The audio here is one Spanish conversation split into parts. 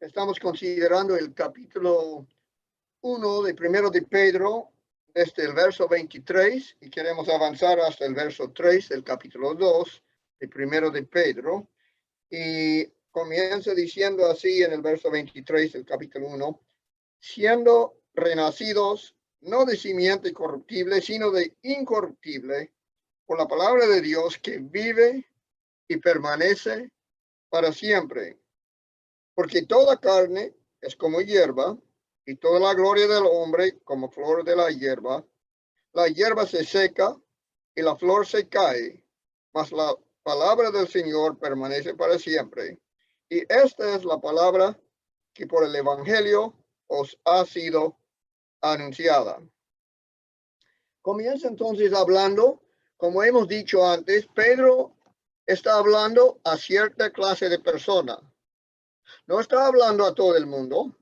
Estamos considerando el capítulo 1 de Primero de Pedro, desde el verso 23, y queremos avanzar hasta el verso 3 del capítulo 2 de Primero de Pedro. Y comienza diciendo así en el verso 23 del capítulo 1, siendo renacidos no de simiente corruptible, sino de incorruptible, por la palabra de Dios que vive y permanece para siempre. Porque toda carne es como hierba, y toda la gloria del hombre como flor de la hierba. La hierba se seca y la flor se cae, mas la palabra del Señor permanece para siempre. Y esta es la palabra que por el Evangelio os ha sido anunciada. Comienza entonces hablando, como hemos dicho antes, Pedro está hablando a cierta clase de persona. No está hablando a todo el mundo.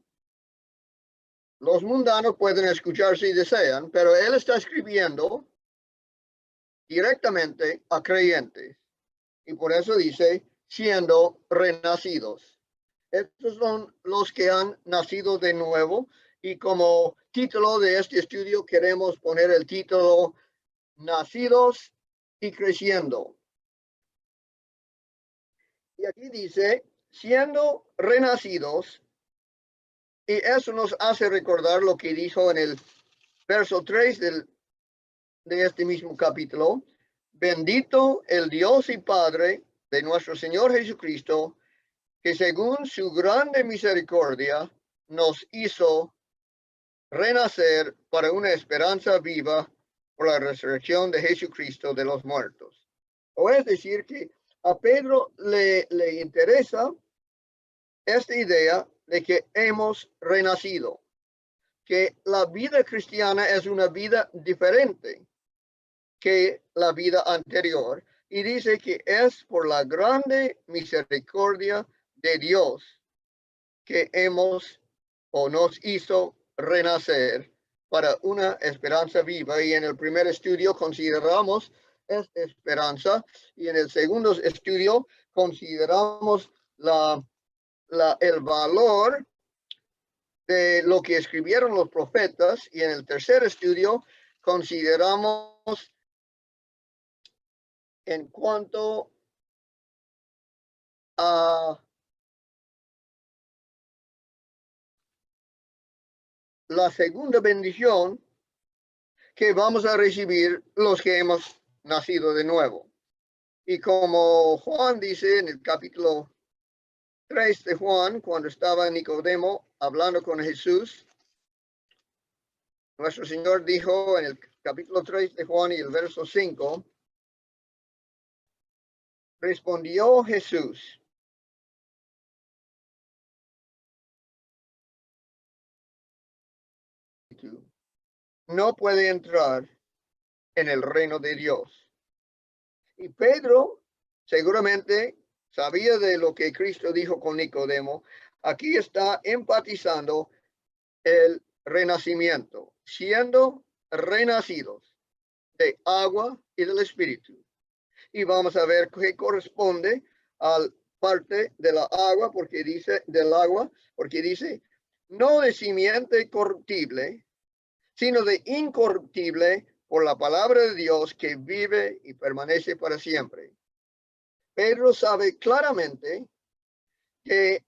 Los mundanos pueden escuchar si desean, pero él está escribiendo directamente a creyentes. Y por eso dice, siendo renacidos. Estos son los que han nacido de nuevo. Y como título de este estudio queremos poner el título, Nacidos y creciendo. Y aquí dice, siendo renacidos. Y eso nos hace recordar lo que dijo en el verso 3 de este mismo capítulo. Bendito el Dios y Padre de nuestro Señor Jesucristo, que según su grande misericordia nos hizo renacer para una esperanza viva por la resurrección de Jesucristo de los muertos. O es decir, que a Pedro le interesa esta idea de que hemos renacido, que la vida cristiana es una vida diferente que la vida anterior, y dice que es por la grande misericordia de Dios que hemos o nos hizo renacer para una esperanza viva. Y en el primer estudio consideramos esta esperanza, y en el segundo estudio consideramos el valor de lo que escribieron los profetas, y en el tercer estudio consideramos en cuanto a la segunda bendición que vamos a recibir los que hemos nacido de nuevo. Y como Juan dice en el capítulo 3 de Juan, cuando estaba Nicodemo hablando con Jesús, nuestro Señor dijo en el capítulo 3 de Juan y el verso 5, respondió Jesús: no puede entrar en el reino de Dios. Y Pedro seguramente sabía de lo que Cristo dijo con Nicodemo. Aquí está enfatizando el renacimiento, siendo renacidos de agua y del Espíritu. Y vamos a ver qué corresponde al parte de la agua, porque dice no de simiente corruptible, sino de incorruptible por la palabra de Dios que vive y permanece para siempre. Pedro sabe claramente que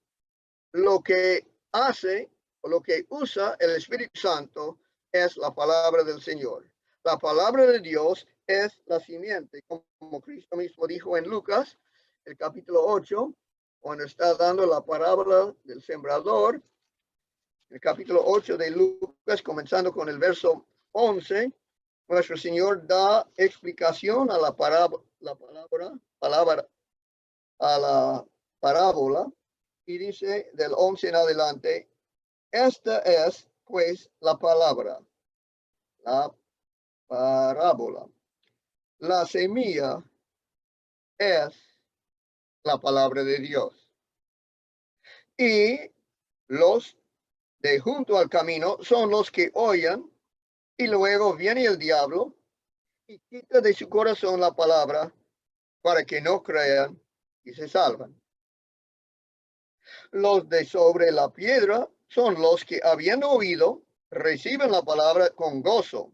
lo que hace o lo que usa el Espíritu Santo es la palabra del Señor. La palabra de Dios es la simiente, como Cristo mismo dijo en Lucas, el capítulo 8, cuando está dando la parábola del sembrador. El capítulo 8 de Lucas, comenzando con el verso 11, nuestro Señor da explicación a la parábola, y dice del 11 en adelante, esta es pues la palabra, la parábola. La semilla es la palabra de Dios. Y los de junto al camino son los que oyen, y luego viene el diablo y quita de su corazón la palabra para que no crean y se salvan. Los de sobre la piedra son los que, habiendo oído, reciben la palabra con gozo,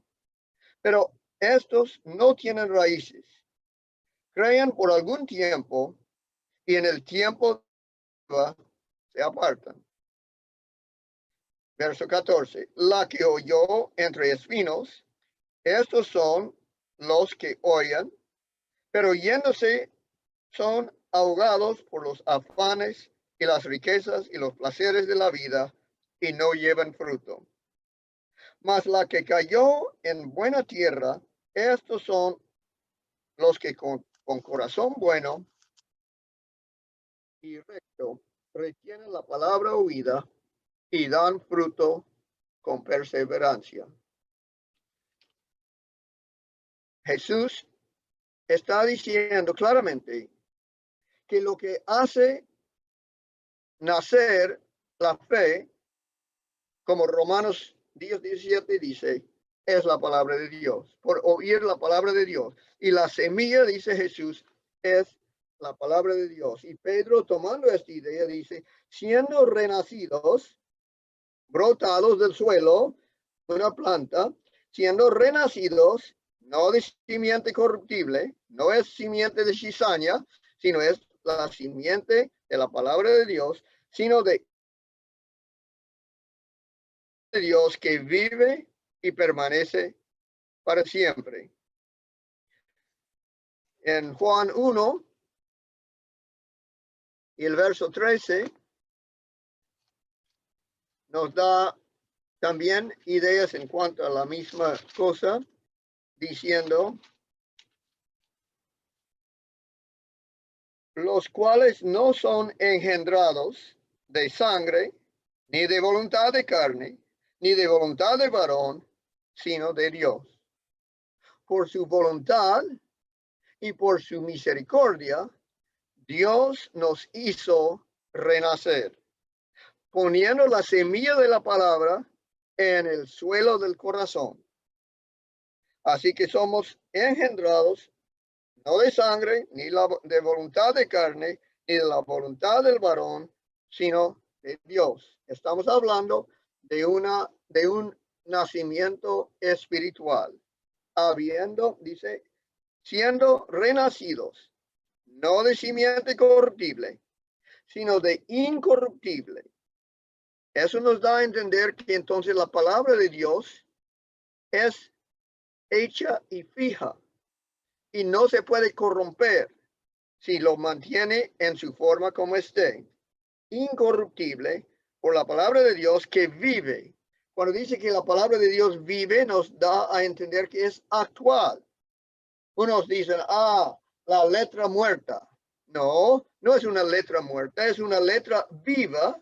pero estos no tienen raíces. Creen por algún tiempo y en el tiempo se apartan. Verso 14. La que oyó entre espinos, estos son los que oyen, pero yéndose son ahogados por los afanes y las riquezas y los placeres de la vida y no llevan fruto. Mas la que cayó en buena tierra, estos son los que con corazón bueno y recto retienen la palabra oída y dan fruto con perseverancia. Jesús está diciendo claramente que lo que hace nacer la fe, como Romanos 10:17 dice, es la palabra de Dios, por oír la palabra de Dios. Y la semilla, dice Jesús, es la palabra de Dios. Y Pedro, tomando esta idea, dice, siendo renacidos, brotados del suelo, una planta, siendo renacidos, no de simiente corruptible, no es simiente de cizaña, sino es la simiente de la palabra de Dios, sino de Dios que vive y permanece para siempre. En Juan 1 y el verso 13 nos da también ideas en cuanto a la misma cosa, diciendo, los cuales no son engendrados de sangre, ni de voluntad de carne, ni de voluntad de varón, sino de Dios. Por su voluntad y por su misericordia, Dios nos hizo renacer, poniendo la semilla de la palabra en el suelo del corazón. Así que somos engendrados no de sangre, ni de voluntad de carne, ni de la voluntad del varón, sino de Dios. Estamos hablando de un nacimiento espiritual, dice, siendo renacidos, no de simiente corruptible, sino de incorruptible. Eso nos da a entender que entonces la palabra de Dios es hecha y fija y no se puede corromper si lo mantiene en su forma como esté, incorruptible por la palabra de Dios que vive. Cuando dice que la palabra de Dios vive, nos da a entender que es actual. Unos dicen, la letra muerta. No, no es una letra muerta, es una letra viva,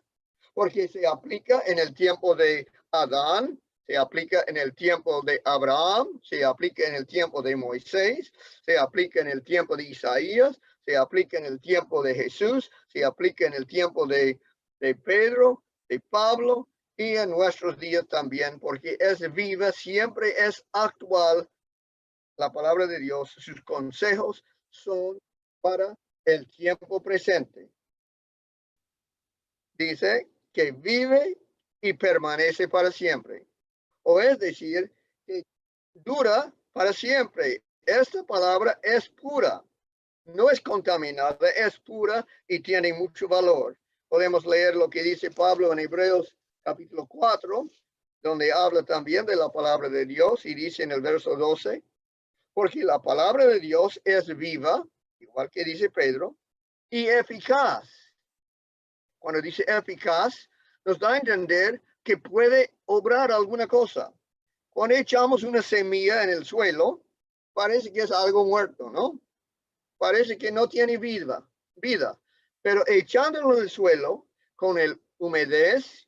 porque se aplica en el tiempo de Adán, se aplica en el tiempo de Abraham, se aplica en el tiempo de Moisés, se aplica en el tiempo de Isaías, se aplica en el tiempo de Jesús, se aplica en el tiempo de Pedro, de Pablo y en nuestros días también, porque es viva, siempre es actual. La palabra de Dios, sus consejos son para el tiempo presente. Dice que vive y permanece para siempre. O es decir, que dura para siempre. Esta palabra es pura, no es contaminada, es pura y tiene mucho valor. Podemos leer lo que dice Pablo en Hebreos capítulo 4, donde habla también de la palabra de Dios y dice en el verso 12, porque la palabra de Dios es viva, igual que dice Pedro, y eficaz. Cuando dice eficaz, nos da a entender que puede obrar alguna cosa. Cuando echamos una semilla en el suelo, parece que es algo muerto, ¿no? Parece que no tiene vida. Pero echándolo en el suelo, con el humedez,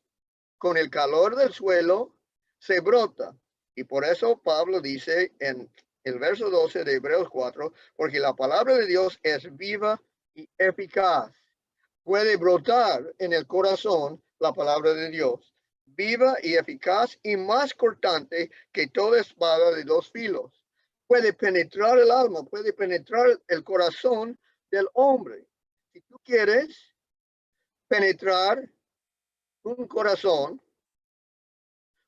con el calor del suelo, se brota. Y por eso Pablo dice en el verso 12 de Hebreos 4, porque la palabra de Dios es viva y eficaz. Puede brotar en el corazón la palabra de Dios, viva y eficaz y más cortante que toda espada de dos filos. Puede penetrar el alma, puede penetrar el corazón del hombre. Si tú quieres penetrar un corazón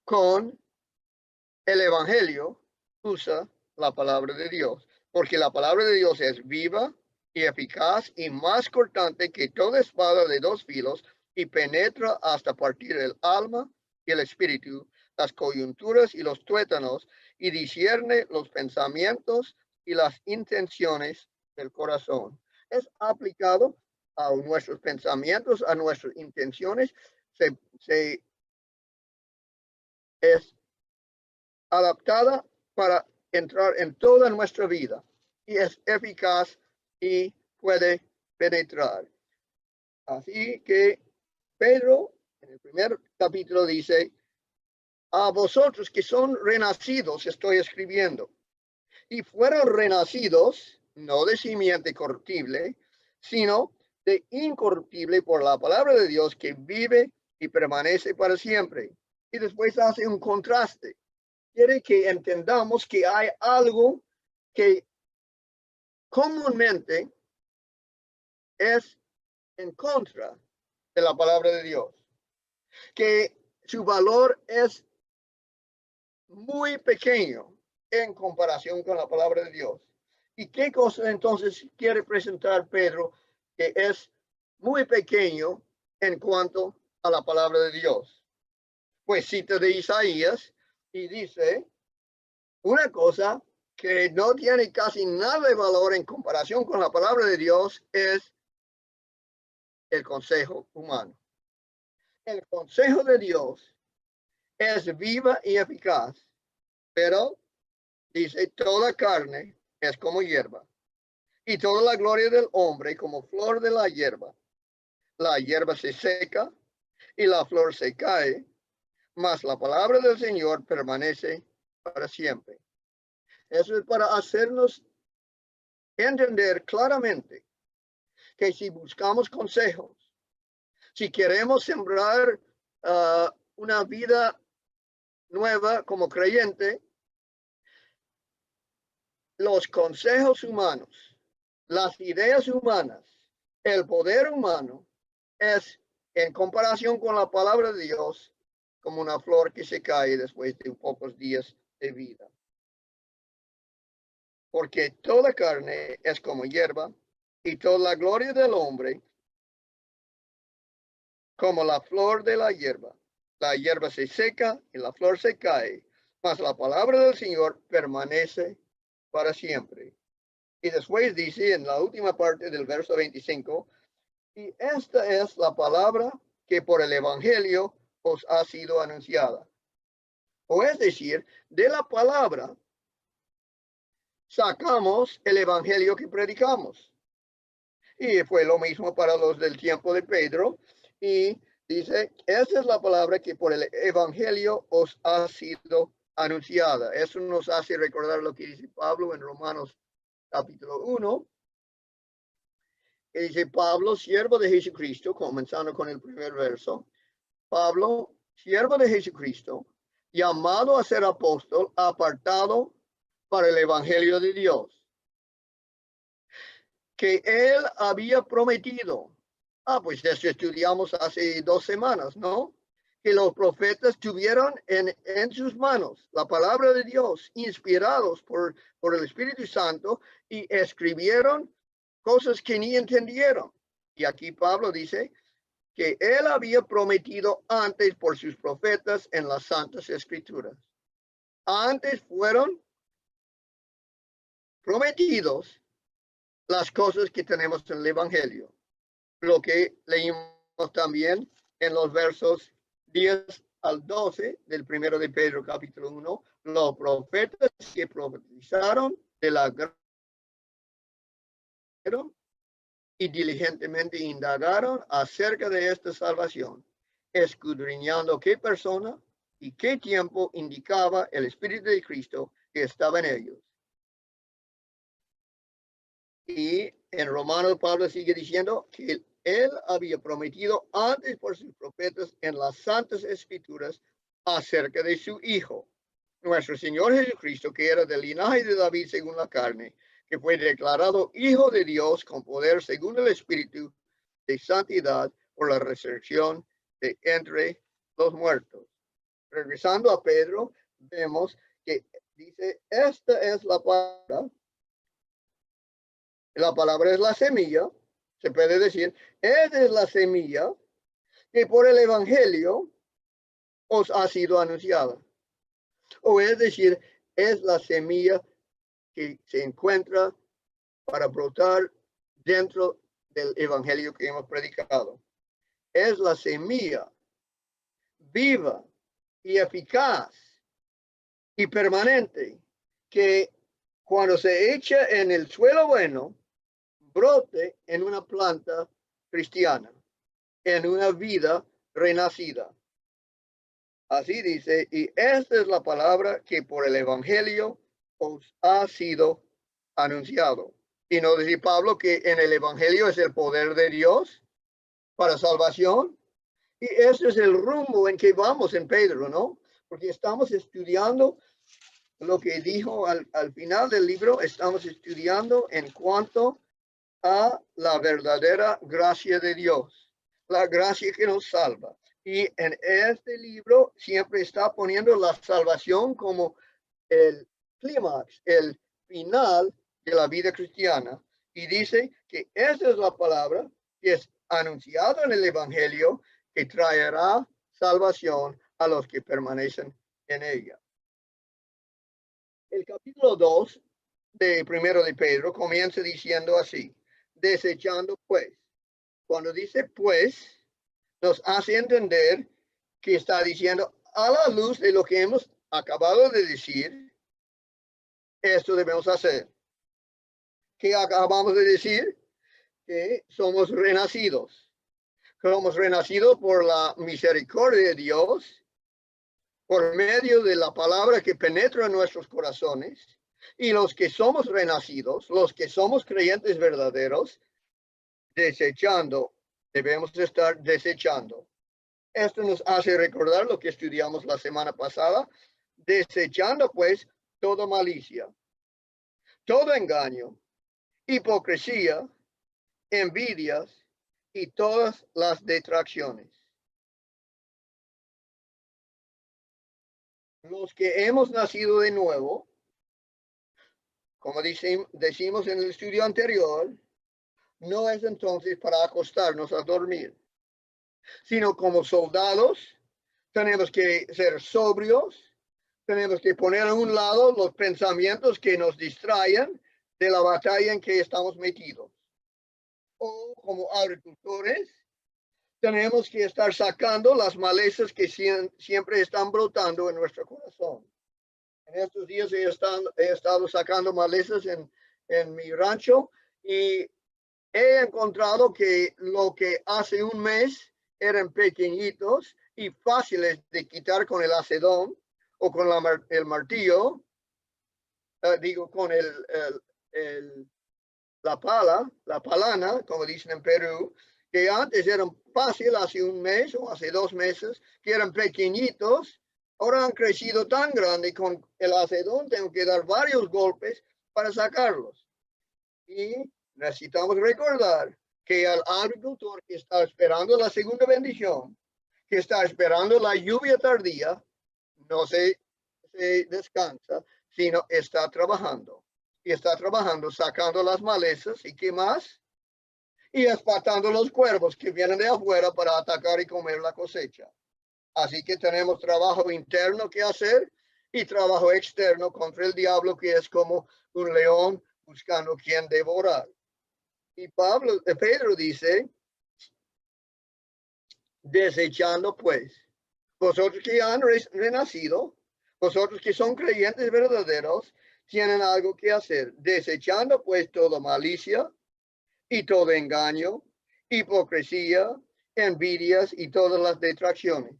con el evangelio, usa la palabra de Dios, porque la palabra de Dios es viva y eficaz y más cortante que toda espada de dos filos y penetra hasta partir el alma y el espíritu, las coyunturas y los tuétanos, y discierne los pensamientos y las intenciones del corazón. Es aplicado a nuestros pensamientos, a nuestras intenciones, es adaptada para entrar en toda nuestra vida y es eficaz y puede penetrar. Así que Pedro en el primer capítulo dice, a vosotros que son renacidos estoy escribiendo, y fueron renacidos no de simiente corruptible, sino de incorruptible por la palabra de Dios que vive y permanece para siempre. Y después hace un contraste. Quiere que entendamos que hay algo que comúnmente es en contra de la palabra de Dios, que su valor es muy pequeño en comparación con la palabra de Dios. ¿Y qué cosa entonces quiere presentar Pedro que es muy pequeño en cuanto a la palabra de Dios? Pues cita de Isaías y dice una cosa que no tiene casi nada de valor en comparación con la palabra de Dios es el consejo humano. El consejo de Dios es viva y eficaz, pero dice, toda carne es como hierba, y toda la gloria del hombre como flor de la hierba. La hierba se seca y la flor se cae, mas la palabra del Señor permanece para siempre. Eso es para hacernos entender claramente que si buscamos consejos, si queremos sembrar una vida nueva como creyente, los consejos humanos, las ideas humanas, el poder humano es en comparación con la palabra de Dios como una flor que se cae después de pocos días de vida. Porque toda carne es como hierba y toda la gloria del hombre como la flor de la hierba. La hierba se seca y la flor se cae, mas la palabra del Señor permanece para siempre. Y después dice en la última parte del verso 25, y esta es la palabra que por el evangelio os ha sido anunciada. O es decir, de la palabra sacamos el evangelio que predicamos. Y fue lo mismo para los del tiempo de Pedro. Y dice, esa es la palabra que por el evangelio os ha sido anunciada. Eso nos hace recordar lo que dice Pablo en Romanos capítulo 1. Que dice Pablo, siervo de Jesucristo, comenzando con el primer verso. Pablo, siervo de Jesucristo, llamado a ser apóstol, apartado para el evangelio de Dios, que él había prometido. Pues eso estudiamos hace 2 semanas, ¿no? Que los profetas tuvieron en sus manos la palabra de Dios, inspirados por el Espíritu Santo, y escribieron cosas que ni entendieron. Y aquí Pablo dice que él había prometido antes por sus profetas en las Santas Escrituras. Antes fueron prometidos las cosas que tenemos en el Evangelio. Lo que leímos también en los versos 10 al 12 del primero de Pedro capítulo 1, los profetas que profetizaron de la gracia y diligentemente indagaron acerca de esta salvación, escudriñando qué persona y qué tiempo indicaba el Espíritu de Cristo que estaba en ellos. Y en Romanos Pablo sigue diciendo que él había prometido antes por sus profetas en las Santas Escrituras acerca de su Hijo, nuestro Señor Jesucristo, que era del linaje de David según la carne, que fue declarado Hijo de Dios con poder según el Espíritu de santidad por la resurrección de entre los muertos. Regresando a Pedro, vemos que dice, esta es la palabra. La palabra es la semilla. Se puede decir, esta es la semilla que por el evangelio os ha sido anunciada. O es decir, es la semilla que se encuentra para brotar dentro del evangelio que hemos predicado. Es la semilla viva y eficaz y permanente que cuando se echa en el suelo bueno, brote en una planta cristiana, en una vida renacida. Así dice, y esta es la palabra que por el evangelio os ha sido anunciado. Y no dice Pablo que en el evangelio es el poder de Dios para salvación. Y ese es el rumbo en que vamos en Pedro, ¿no? Porque estamos estudiando lo que dijo al final del libro, estamos estudiando en cuanto a la verdadera gracia de Dios, la gracia que nos salva. Y en este libro siempre está poniendo la salvación como el clímax, el final de la vida cristiana. Y dice que esa es la palabra que es anunciada en el Evangelio, que traerá salvación a los que permanecen en ella. El capítulo 2 de primero de Pedro comienza diciendo así, desechando pues. Cuando dice pues, nos hace entender que está diciendo a la luz de lo que hemos acabado de decir, esto debemos hacer. ¿Qué acabamos de decir? Que somos renacidos. Somos renacidos por la misericordia de Dios, por medio de la palabra que penetra en nuestros corazones. Y los que somos renacidos, los que somos creyentes verdaderos, desechando, debemos estar desechando. Esto nos hace recordar lo que estudiamos la semana pasada, desechando pues toda malicia, todo engaño, hipocresía, envidias y todas las detracciones. Los que hemos nacido de nuevo, como decimos en el estudio anterior, no es entonces para acostarnos a dormir, sino como soldados tenemos que ser sobrios, tenemos que poner a un lado los pensamientos que nos distraen de la batalla en que estamos metidos. O como agricultores, tenemos que estar sacando las malezas que siempre están brotando en nuestro corazón. En estos días he estado sacando malezas en mi rancho y he encontrado que lo que hace un mes eran pequeñitos y fáciles de quitar con el hacedón o con el martillo, con la pala, la palana, como dicen en Perú, que antes eran fáciles hace un mes o hace 2 meses, que eran pequeñitos, ahora han crecido tan grande con el hacedón, tengo que dar varios golpes para sacarlos. Y necesitamos recordar que al agricultor que está esperando la segunda bendición, que está esperando la lluvia tardía, no se descansa, sino está trabajando. Y está trabajando sacando las malezas y qué más. Y espantando los cuervos que vienen de afuera para atacar y comer la cosecha. Así que tenemos trabajo interno que hacer y trabajo externo contra el diablo, que es como un león buscando quien devorar. Y Pedro dice, desechando pues, vosotros que han renacido, vosotros que son creyentes verdaderos, tienen algo que hacer, desechando pues toda malicia y todo engaño, hipocresía, envidias y todas las detracciones.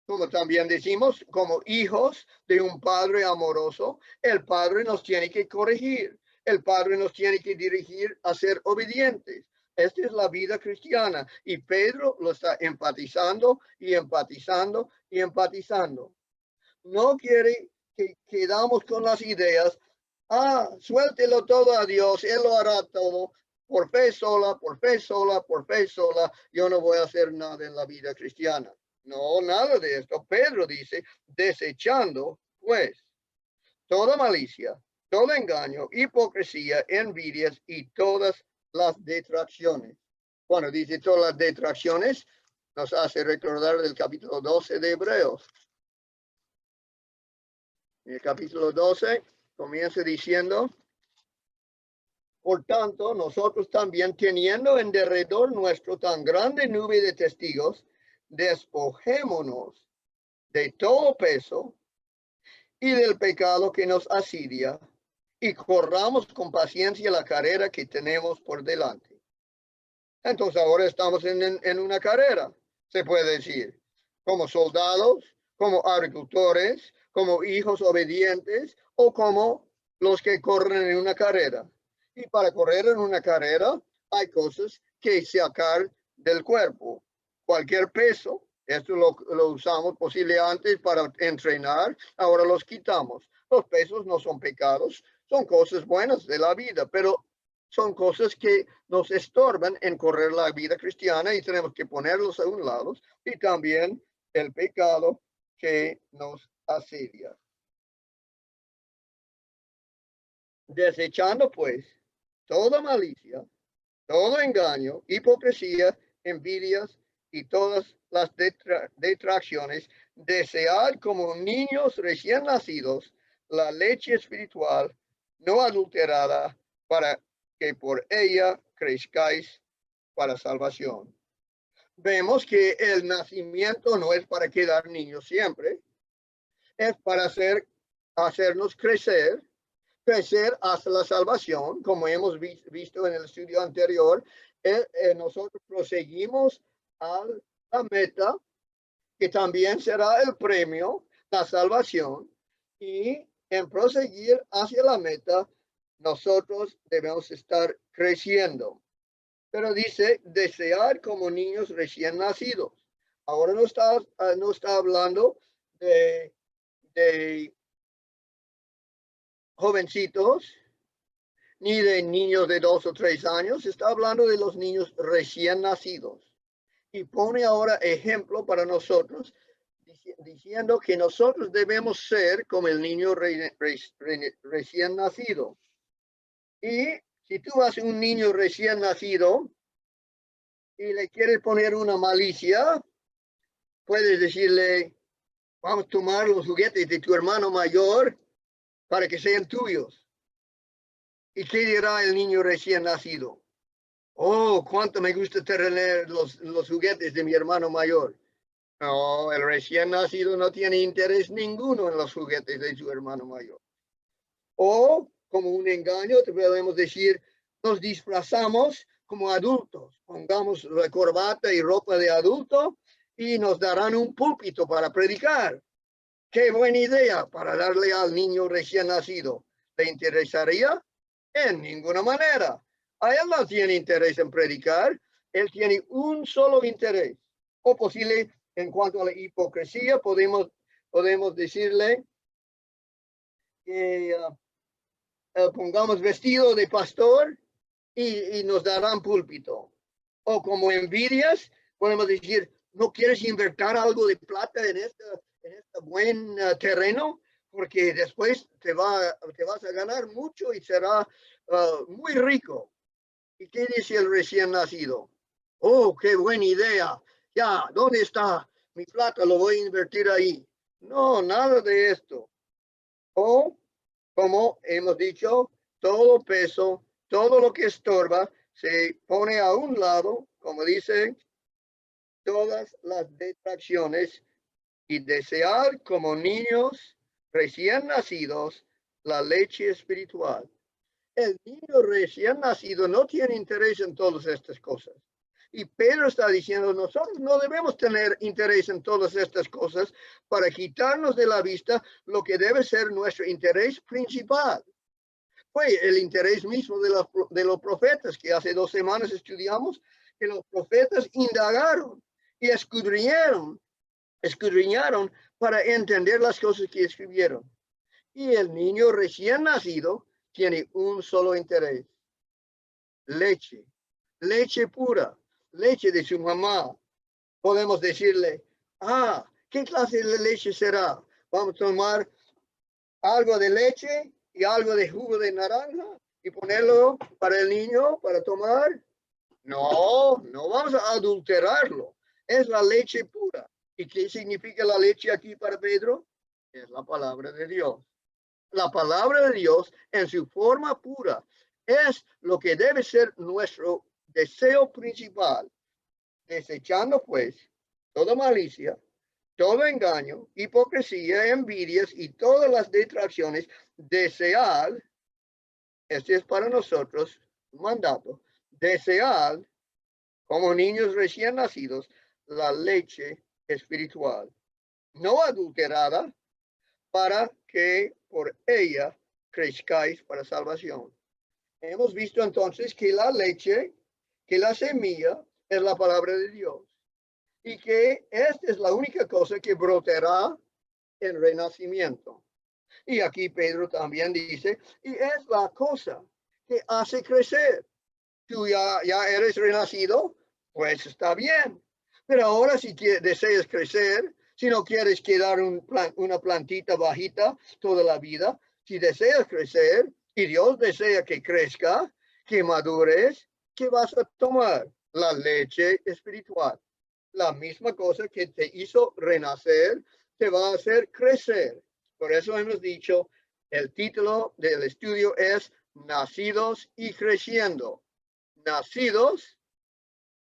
Como también decimos, como hijos de un padre amoroso, el padre nos tiene que corregir, el padre nos tiene que dirigir a ser obedientes. Esta es la vida cristiana y Pedro lo está enfatizando y enfatizando y enfatizando. No quiere que quedamos con las ideas, suéltelo todo a Dios, Él lo hará todo. por fe sola, por fe sola, por fe sola, yo no voy a hacer nada en la vida cristiana. No, nada de esto. Pedro dice, desechando, pues, toda malicia, todo engaño, hipocresía, envidias y todas las detracciones. Cuando dice todas las detracciones, nos hace recordar del capítulo 12 de Hebreos. En el capítulo 12 comienza diciendo, por tanto, nosotros también teniendo en derredor nuestro tan grande nube de testigos, despojémonos de todo peso y del pecado que nos asidia y corramos con paciencia la carrera que tenemos por delante. Entonces ahora estamos en una carrera, se puede decir, como soldados, como agricultores, como hijos obedientes o como los que corren en una carrera. Y para correr en una carrera hay cosas que sacar del cuerpo. Cualquier peso, esto lo usamos posible antes para entrenar, ahora los quitamos. Los pesos no son pecados, son cosas buenas de la vida, pero son cosas que nos estorban en correr la vida cristiana y tenemos que ponerlos a un lado. Y también el pecado que nos asedia. Desechando pues toda malicia, todo engaño, hipocresía, envidias y todas las detracciones, desead como niños recién nacidos la leche espiritual no adulterada para que por ella crezcáis para salvación. Vemos que el nacimiento no es para quedar niños siempre, es para hacernos crecer hasta la salvación, como hemos visto en el estudio anterior. Nosotros proseguimos a la meta, que también será el premio, la salvación, y en proseguir hacia la meta, nosotros debemos estar creciendo. Pero dice, desear como niños recién nacidos. Ahora no está hablando de jovencitos, ni de niños de 2 o 3 años, está hablando de los niños recién nacidos. Y pone ahora ejemplo para nosotros, diciendo que nosotros debemos ser como el niño recién nacido. Y si tú vas a un niño recién nacido y le quieres poner una malicia, puedes decirle, vamos a tomar los juguetes de tu hermano mayor para que sean tuyos. ¿Y qué dirá el niño recién nacido? Oh, cuánto me gusta tener los juguetes de mi hermano mayor. No, el recién nacido no tiene interés ninguno en los juguetes de su hermano mayor. O, como un engaño, te podemos decir, nos disfrazamos como adultos, pongamos la corbata y ropa de adulto y nos darán un púlpito para predicar. Qué buena idea para darle al niño recién nacido. ¿Le interesaría? En ninguna manera. A él no tiene interés en predicar, él tiene un solo interés. O posible, en cuanto a la hipocresía, podemos decirle que pongamos vestido de pastor y nos darán púlpito. O como envidias, podemos decir, ¿no quieres invertir algo de plata en este buen terreno? Porque después te vas a ganar mucho y será muy rico. ¿Y qué dice el recién nacido? Oh, qué buena idea. Ya, ¿dónde está mi plata? Lo voy a invertir ahí. No, nada de esto. O, como hemos dicho, todo peso, todo lo que estorba, se pone a un lado, como dice, todas las detracciones y desear como niños recién nacidos la leche espiritual. El niño recién nacido no tiene interés en todas estas cosas. Y Pedro está diciendo, nosotros no debemos tener interés en todas estas cosas para quitarnos de la vista lo que debe ser nuestro interés principal. Fue el interés mismo de los profetas, que hace 2 semanas estudiamos, que los profetas indagaron y escudriñaron para entender las cosas que escribieron. Y el niño recién nacido tiene un solo interés, leche, leche pura, leche de su mamá. Podemos decirle, ¿qué clase de leche será? Vamos a tomar algo de leche y algo de jugo de naranja y ponerlo para el niño para tomar. No, no vamos a adulterarlo. Es la leche pura. ¿Y qué significa la leche aquí para Pedro? Es la palabra de Dios. La palabra de Dios en su forma pura es lo que debe ser nuestro deseo principal. Desechando pues toda malicia, todo engaño, hipocresía, envidias y todas las detracciones, desead, este es para nosotros un mandato, desead como niños recién nacidos la leche espiritual, no adulterada, para que por ella crezcáis para salvación. Hemos visto entonces que la leche, que la semilla es la palabra de Dios y que esta es la única cosa que brotará en renacimiento. Y aquí Pedro también dice, y es la cosa que hace crecer. Tú ya eres renacido, pues está bien. Pero ahora si deseas crecer, si no quieres quedar una plantita bajita toda la vida, si deseas crecer y Dios desea que crezca, que madures, ¿qué vas a tomar? La leche espiritual. La misma cosa que te hizo renacer, te va a hacer crecer. Por eso hemos dicho, el título del estudio es Nacidos y Creciendo. Nacidos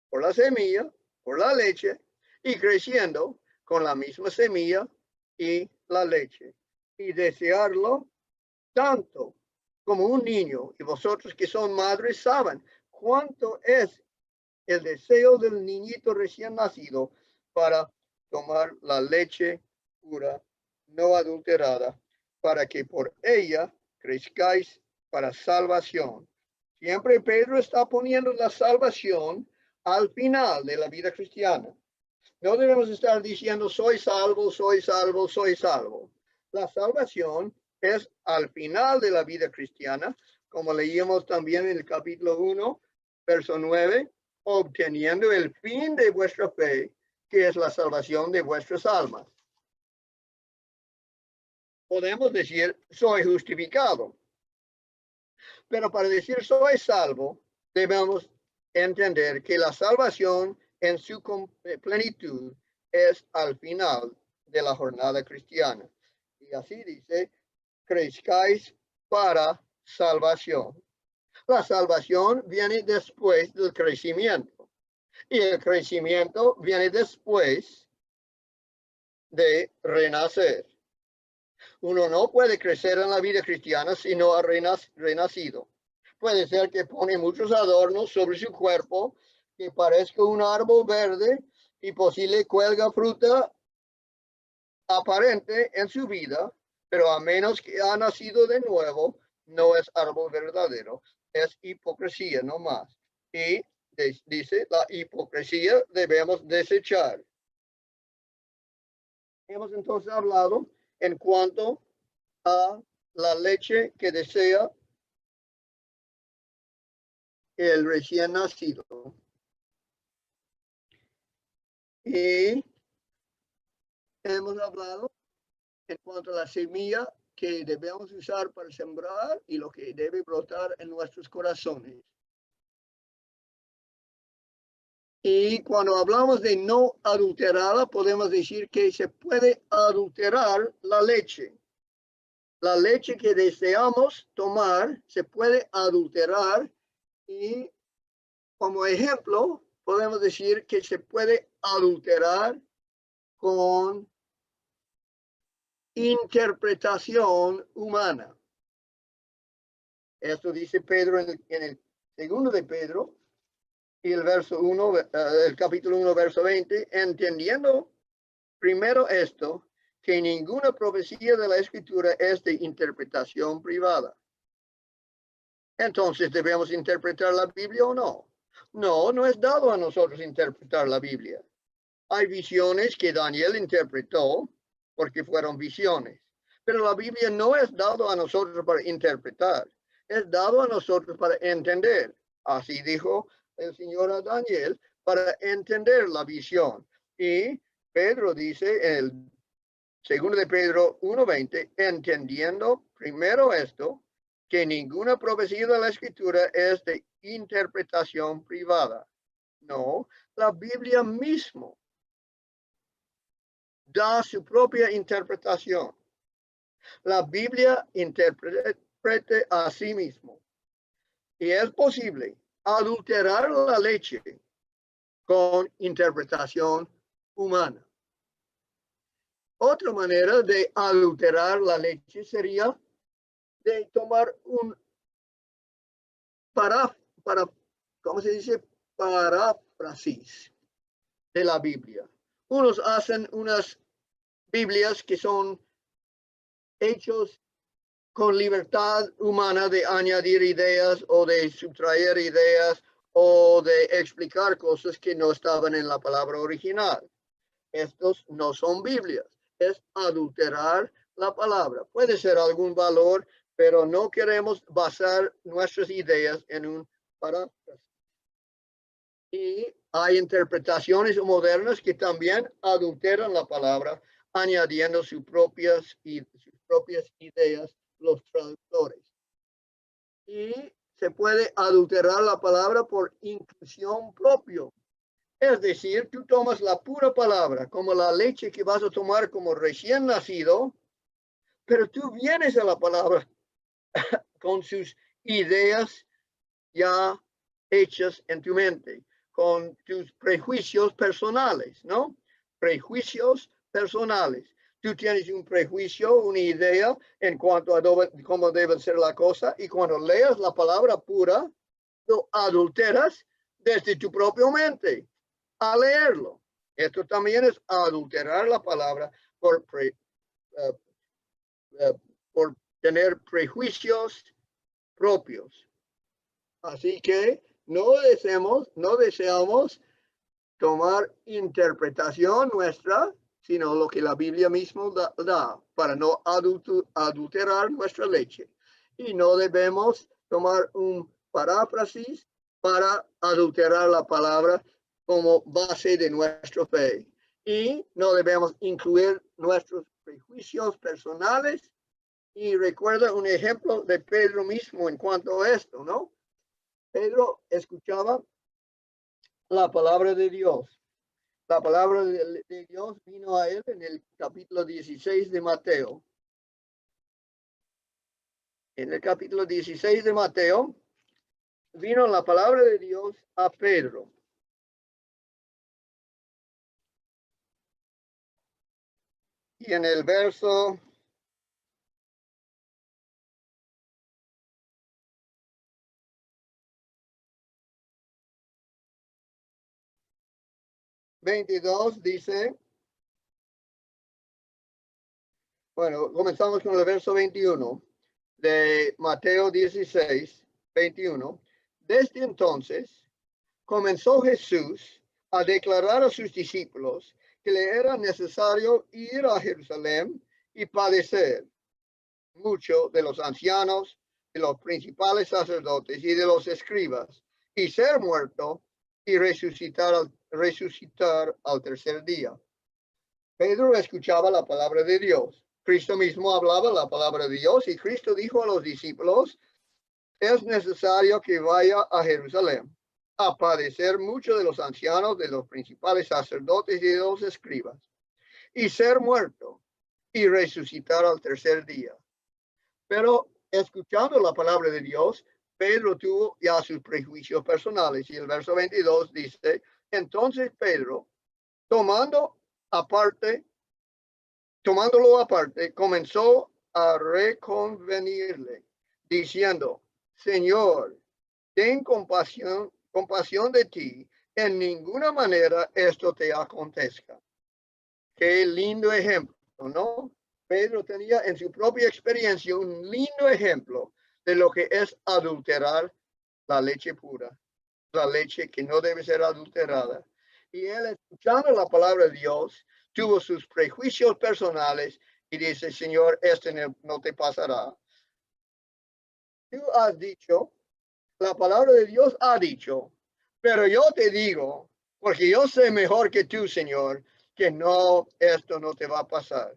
por la semilla, por la leche, y creciendo con la misma semilla y la leche. Y desearlo tanto como un niño. Y vosotros que son madres saben cuánto es el deseo del niñito recién nacido para tomar la leche pura, no adulterada, para que por ella crezcáis para salvación. Siempre Pedro está poniendo la salvación al final de la vida cristiana. No debemos estar diciendo soy salvo, soy salvo, soy salvo. La salvación es al final de la vida cristiana, como leíamos también en el capítulo 1, verso 9, obteniendo el fin de vuestra fe, que es la salvación de vuestras almas. Podemos decir soy justificado, pero para decir soy salvo, debemos entender que la salvación en su plenitud es al final de la jornada cristiana. Y así dice, crezcáis para salvación. La salvación viene después del crecimiento. Y el crecimiento viene después de renacer. Uno no puede crecer en la vida cristiana si no ha renacido. Puede ser que pone muchos adornos sobre su cuerpo, que parezca un árbol verde y posible cuelga fruta aparente en su vida, pero a menos que ha nacido de nuevo, no es árbol verdadero, es hipocresía no más. Y dice, la hipocresía debemos desechar. Hemos entonces hablado en cuanto a la leche que desea el recién nacido. Y hemos hablado en cuanto a la semilla que debemos usar para sembrar y lo que debe brotar en nuestros corazones. Y cuando hablamos de no adulterada, podemos decir que se puede adulterar la leche. La leche que deseamos tomar se puede adulterar y como ejemplo podemos decir que se puede adulterar con interpretación humana. Esto dice Pedro en el segundo de Pedro y el verso 1, el capítulo 1, verso 20, entendiendo primero esto, que ninguna profecía de la Escritura es de interpretación privada. Entonces, ¿debemos interpretar la Biblia o no? No, no es dado a nosotros interpretar la Biblia. Hay visiones que Daniel interpretó porque fueron visiones, pero la Biblia no es dado a nosotros para interpretar, es dado a nosotros para entender. Así dijo el Señor a Daniel para entender la visión. Y Pedro dice en el 2 de Pedro 1:20, entendiendo primero esto, que ninguna profecía de la Escritura es de interpretación privada. No, la Biblia mismo da su propia interpretación. La Biblia interpreta a sí mismo. Y es posible adulterar la leche con interpretación humana. Otra manera de adulterar la leche sería de tomar un ¿cómo se dice? Paráfrasis de la Biblia. Unos hacen unas Biblias que son hechos con libertad humana de añadir ideas o de sustraer ideas o de explicar cosas que no estaban en la palabra original. Estos no son Biblias, es adulterar la palabra. Puede ser algún valor, pero no queremos basar nuestras ideas en un paráfrasis. Y hay interpretaciones modernas que también adulteran la palabra, añadiendo sus propias ideas los traductores. Y se puede adulterar la palabra por inclusión propia. Es decir, tú tomas la pura palabra, como la leche que vas a tomar como recién nacido, pero tú vienes a la palabra con sus ideas ya hechas en tu mente, con tus prejuicios personales, ¿no? Prejuicios personales. Tú tienes un prejuicio, una idea en cuanto a cómo debe ser la cosa, y cuando leas la palabra pura, lo adulteras desde tu propia mente a leerlo. Esto también es adulterar la palabra por tener prejuicios propios. Así que no deseamos tomar interpretación nuestra, sino lo que la Biblia misma da para no adulterar nuestra leche. Y no debemos tomar un paráfrasis para adulterar la palabra como base de nuestra fe. Y no debemos incluir nuestros prejuicios personales. Y recuerda un ejemplo de Pedro mismo en cuanto a esto, ¿no? Pedro escuchaba la palabra de Dios. La palabra de Dios vino a él en el capítulo 16 de Mateo. En el capítulo 16 de Mateo vino la palabra de Dios a Pedro. Y en el verso 22 dice, bueno, comenzamos con el verso 21 de Mateo 16, 21. Desde entonces comenzó Jesús a declarar a sus discípulos que le era necesario ir a Jerusalén y padecer mucho de los ancianos, de los principales sacerdotes y de los escribas, y ser muerto y resucitar al tercer día. Pedro escuchaba la palabra de Dios. Cristo mismo hablaba la palabra de Dios y Cristo dijo a los discípulos, es necesario que vaya a Jerusalén a padecer mucho de los ancianos, de los principales sacerdotes y de los escribas, y ser muerto y resucitar al tercer día. Pero escuchando la palabra de Dios, Pedro tuvo ya sus prejuicios personales. Y el verso 22 dice, entonces Pedro, tomándolo aparte, comenzó a reconvenirle, diciendo, Señor, ten compasión de ti, en ninguna manera esto te acontezca. Qué lindo ejemplo, ¿no? Pedro tenía en su propia experiencia un lindo ejemplo de lo que es adulterar la leche pura, la leche que no debe ser adulterada. Y él, escuchando la palabra de Dios, tuvo sus prejuicios personales y dice, Señor, este no te pasará. Tú has dicho la palabra de Dios ha dicho, pero yo te digo, porque yo sé mejor que tú, Señor, que no, esto no te va a pasar.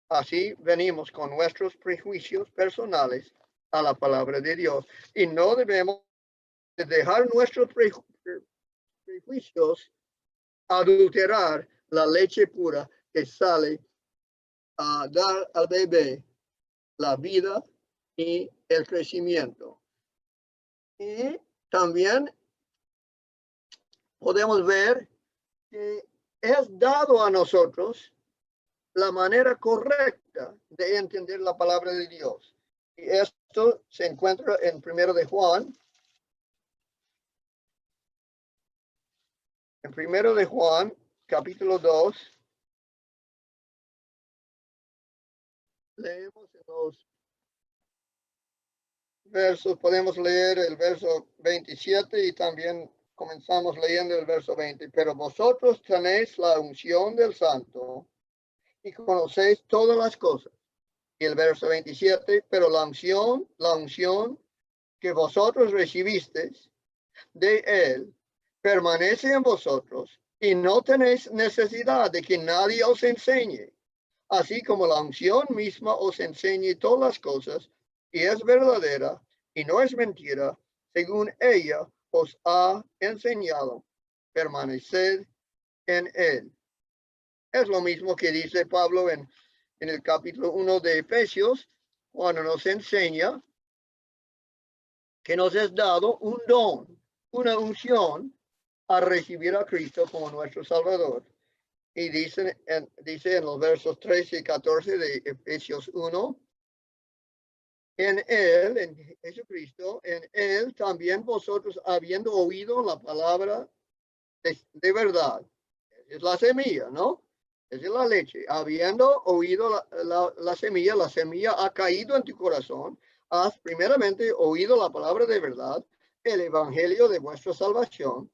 Así venimos con nuestros prejuicios personales a la palabra de Dios y no debemos dejar nuestros prejuicios adulterar la leche pura que sale a dar al bebé la vida y el crecimiento. Y también podemos ver que es dado a nosotros la manera correcta de entender la palabra de Dios. Y esto se encuentra en 1 de Juan. En 1 de Juan, capítulo 2, leemos en los versos, podemos leer el verso 27 y también comenzamos leyendo el verso 20. Pero vosotros tenéis la unción del Santo y conocéis todas las cosas. Y el verso 27, pero la unción que vosotros recibisteis de él permanece en vosotros y no tenéis necesidad de que nadie os enseñe, así como la unción misma os enseñe todas las cosas y es verdadera y no es mentira, según ella os ha enseñado. Permaneced en él. Es lo mismo que dice Pablo en el capítulo 1 de Efesios, cuando nos enseña que nos es dado un don, una unción a recibir a Cristo como nuestro Salvador. Y dice en los versos 13 y 14 de Efesios 1, en él, en Jesucristo, en él también vosotros habiendo oído la palabra de verdad, es la semilla, ¿no? Es la leche. Habiendo oído la semilla ha caído en tu corazón. Has primeramente oído la palabra de verdad, el evangelio de vuestra salvación.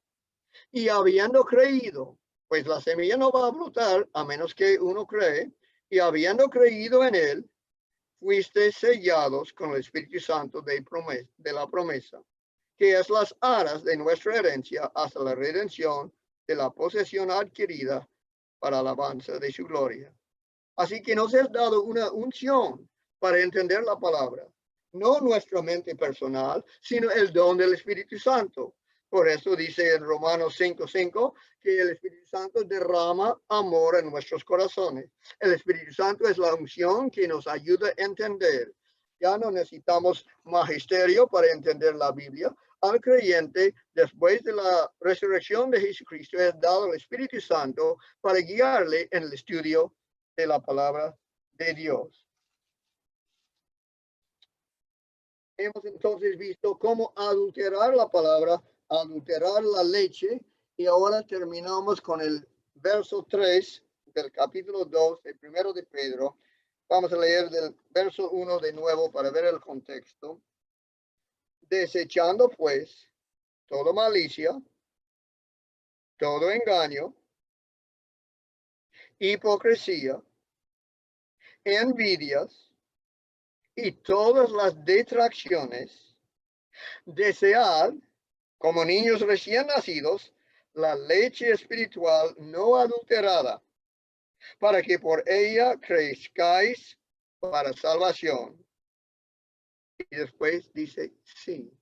Y habiendo creído, pues la semilla no va a brotar a menos que uno cree. Y habiendo creído en él, fuiste sellados con el Espíritu Santo de la promesa, que es las aras de nuestra herencia hasta la redención de la posesión adquirida para alabanza de su gloria. Así que nos es dado una unción para entender la palabra, no nuestra mente personal, sino el don del Espíritu Santo. Por eso dice en Romanos 5:5 que el Espíritu Santo derrama amor en nuestros corazones. El Espíritu Santo es la unción que nos ayuda a entender. Ya no necesitamos magisterio para entender la Biblia. Al creyente, después de la resurrección de Jesucristo, es dado el Espíritu Santo para guiarle en el estudio de la palabra de Dios. Hemos entonces visto cómo adulterar la palabra, adulterar la leche, y ahora terminamos con el verso 3 del capítulo 2 del 1 de Pedro. Vamos a leer del verso 1 de nuevo para ver el contexto. Desechando pues toda malicia, todo engaño, hipocresía, envidias y todas las detracciones, desead, como niños recién nacidos, la leche espiritual no adulterada, para que por ella crezcáis para salvación. Y después dice, sí.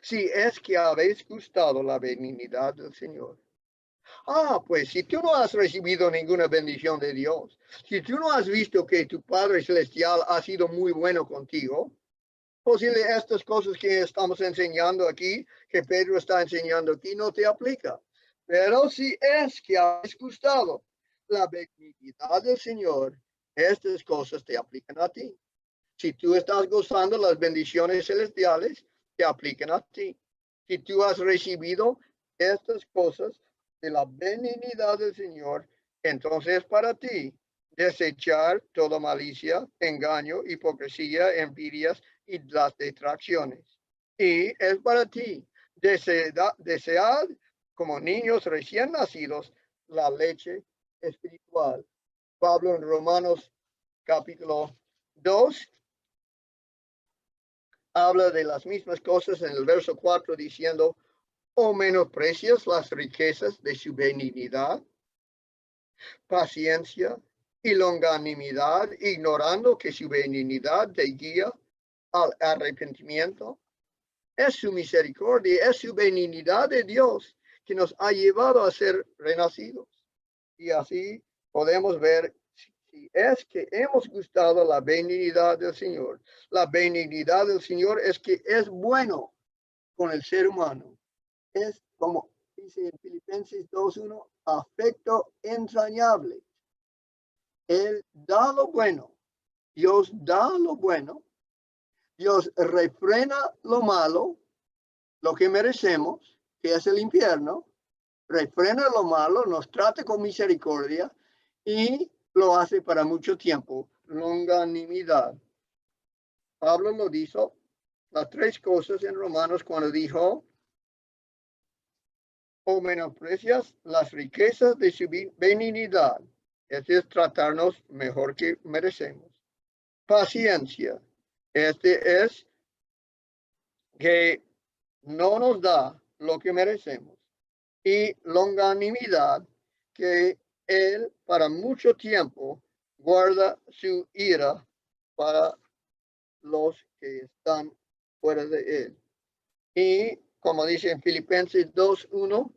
Si es que habéis gustado la benignidad del Señor. Pues si tú no has recibido ninguna bendición de Dios, si tú no has visto que tu Padre Celestial ha sido muy bueno contigo, posible estas cosas que estamos enseñando aquí, que Pedro está enseñando aquí, no te aplica. Pero si es que has gustado la benignidad del Señor, estas cosas te aplican a ti. Si tú estás gozando las bendiciones celestiales, te aplican a ti. Si tú has recibido estas cosas de la benignidad del Señor, entonces para ti desechar toda malicia, engaño, hipocresía, envidias y las detracciones. Y es para ti desear como niños recién nacidos la leche espiritual. Pablo en Romanos capítulo 2 habla de las mismas cosas en el verso 4 diciendo, ¿o menosprecias las riquezas de su benignidad, paciencia y longanimidad, ignorando que su benignidad te guía al arrepentimiento? Es su misericordia, es su benignidad de Dios que nos ha llevado a ser renacidos. Y así podemos ver si es que hemos gustado la benignidad del Señor. La benignidad del Señor es que es bueno con el ser humano. Es como dice en Filipenses 2:1, afecto entrañable. Él da lo bueno. Dios da lo bueno. Dios refrena lo malo, lo que merecemos, que es el infierno. Refrena lo malo, nos trata con misericordia y lo hace para mucho tiempo. Longanimidad. Pablo lo dijo las tres cosas en Romanos cuando dijo, o menosprecias las riquezas de su benignidad. Este es tratarnos mejor que merecemos. Paciencia. Este es que no nos da lo que merecemos. Y longanimidad, que él para mucho tiempo guarda su ira para los que están fuera de él. Y como dice en Filipenses 2:1,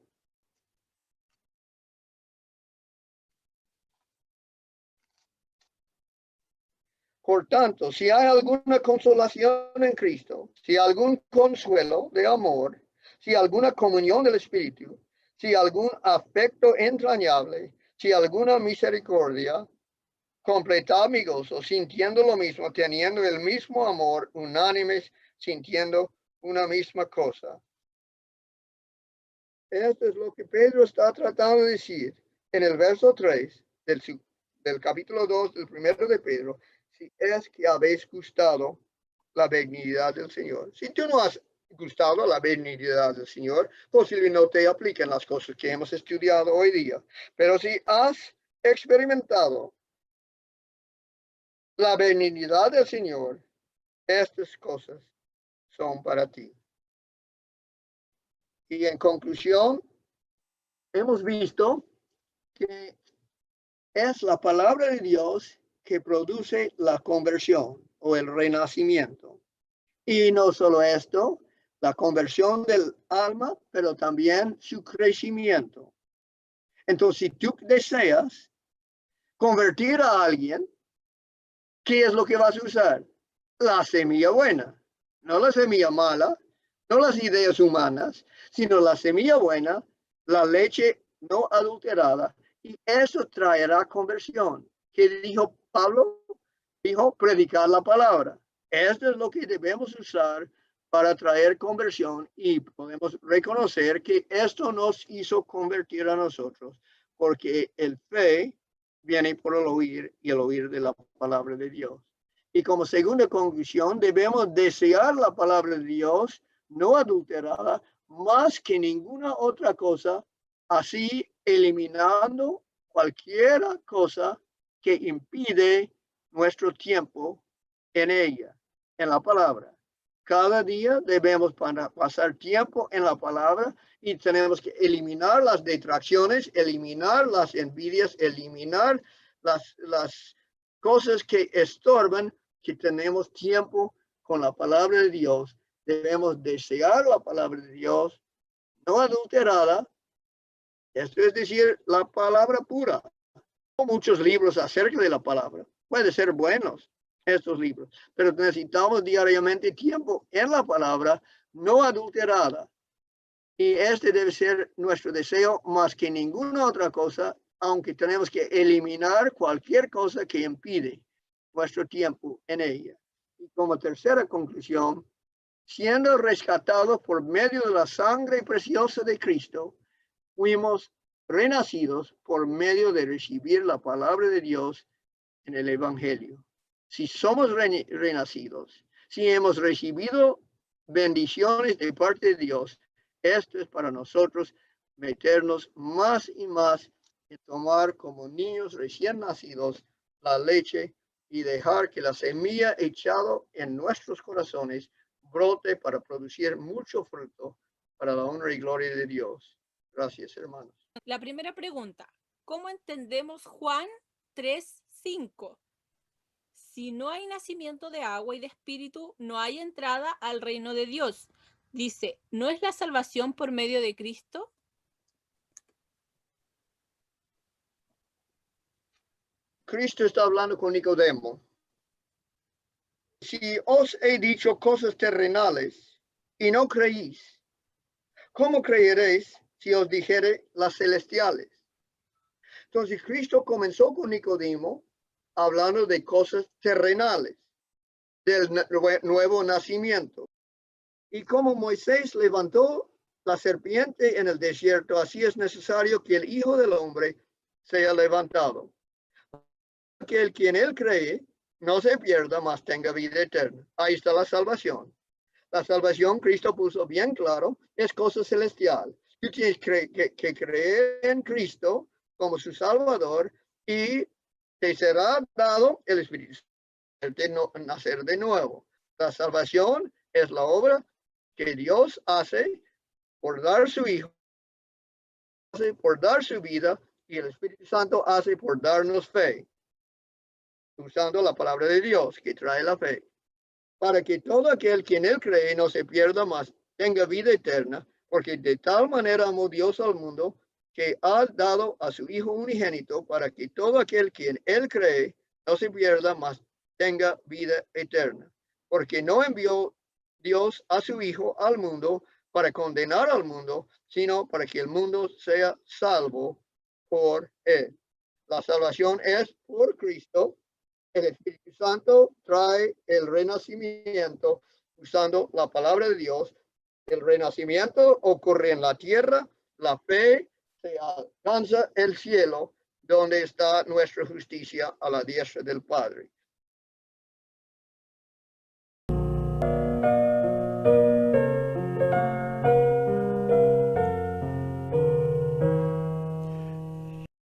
por tanto, si hay alguna consolación en Cristo, si algún consuelo de amor, si alguna comunión del Espíritu, si algún afecto entrañable, si alguna misericordia, completad mi gozo, sintiendo lo mismo, teniendo el mismo amor, unánimes, sintiendo una misma cosa. Esto es lo que Pedro está tratando de decir en el verso 3 del capítulo 2 del primero de Pedro. Si es que habéis gustado la benignidad del Señor. Si tú no has gustado la benignidad del Señor, posiblemente no te apliquen las cosas que hemos estudiado hoy día. Pero si has experimentado la benignidad del Señor, estas cosas son para ti. Y en conclusión, hemos visto que es la palabra de Dios que produce la conversión o el renacimiento. Y no solo esto, la conversión del alma, pero también su crecimiento. Entonces, si tú deseas convertir a alguien, ¿qué es lo que vas a usar? La semilla buena, no la semilla mala, no las ideas humanas, sino la semilla buena, la leche no adulterada, y eso traerá conversión. ¿Qué dijo Pablo? Dijo predicar la palabra. Esto es lo que debemos usar para traer conversión y podemos reconocer que esto nos hizo convertir a nosotros, porque el fe viene por el oír y el oír de la palabra de Dios. Y como segunda conclusión, debemos desear la palabra de Dios no adulterada más que ninguna otra cosa, así eliminando cualquier cosa que impide nuestro tiempo en ella, en la palabra. Cada día debemos pasar tiempo en la palabra y tenemos que eliminar las detracciones, eliminar las envidias, eliminar las cosas que estorban, que tenemos tiempo con la palabra de Dios. Debemos desear la palabra de Dios, no adulterada. Esto es decir, la palabra pura. Hay muchos libros acerca de la palabra. Pueden ser buenos estos libros, pero necesitamos diariamente tiempo en la palabra no adulterada. Y este debe ser nuestro deseo más que ninguna otra cosa, aunque tenemos que eliminar cualquier cosa que impide nuestro tiempo en ella. Y como tercera conclusión, siendo rescatados por medio de la sangre preciosa de Cristo, fuimos renacidos por medio de recibir la palabra de Dios en el Evangelio. Si somos renacidos, si hemos recibido bendiciones de parte de Dios, esto es para nosotros meternos más y más y tomar como niños recién nacidos la leche y dejar que la semilla echada en nuestros corazones brote para producir mucho fruto para la honra y gloria de Dios. Gracias, hermanos. La primera pregunta, ¿cómo entendemos Juan 3:5? Si no hay nacimiento de agua y de espíritu, no hay entrada al reino de Dios. Dice, ¿no es la salvación por medio de Cristo? Cristo está hablando con Nicodemo. Si os he dicho cosas terrenales y no creéis, ¿cómo creeréis si os dijere las celestiales? Entonces Cristo comenzó con Nicodemo hablando de cosas terrenales, del nuevo nacimiento. Y como Moisés levantó la serpiente en el desierto, así es necesario que el Hijo del Hombre sea levantado. Que el quien él cree no se pierda, mas tenga vida eterna. Ahí está la salvación. La salvación, Cristo puso bien claro, es cosa celestial. Tú tienes que creer en Cristo como su Salvador y te será dado el Espíritu de nacer de nuevo. La salvación es la obra que Dios hace por dar su Hijo, hace por dar su vida, y el Espíritu Santo hace por darnos fe, usando la palabra de Dios que trae la fe, para que todo aquel quien él cree no se pierda, más tenga vida eterna, porque de tal manera amó Dios al mundo que ha dado a su Hijo unigénito, para que todo aquel quien él cree no se pierda, más tenga vida eterna. Porque no envió Dios a su Hijo al mundo para condenar al mundo, sino para que el mundo sea salvo por él. La salvación es por Cristo. El Espíritu Santo trae el renacimiento usando la palabra de Dios. El renacimiento ocurre en la tierra, la fe se alcanza el cielo, donde está nuestra justicia a la diestra del Padre.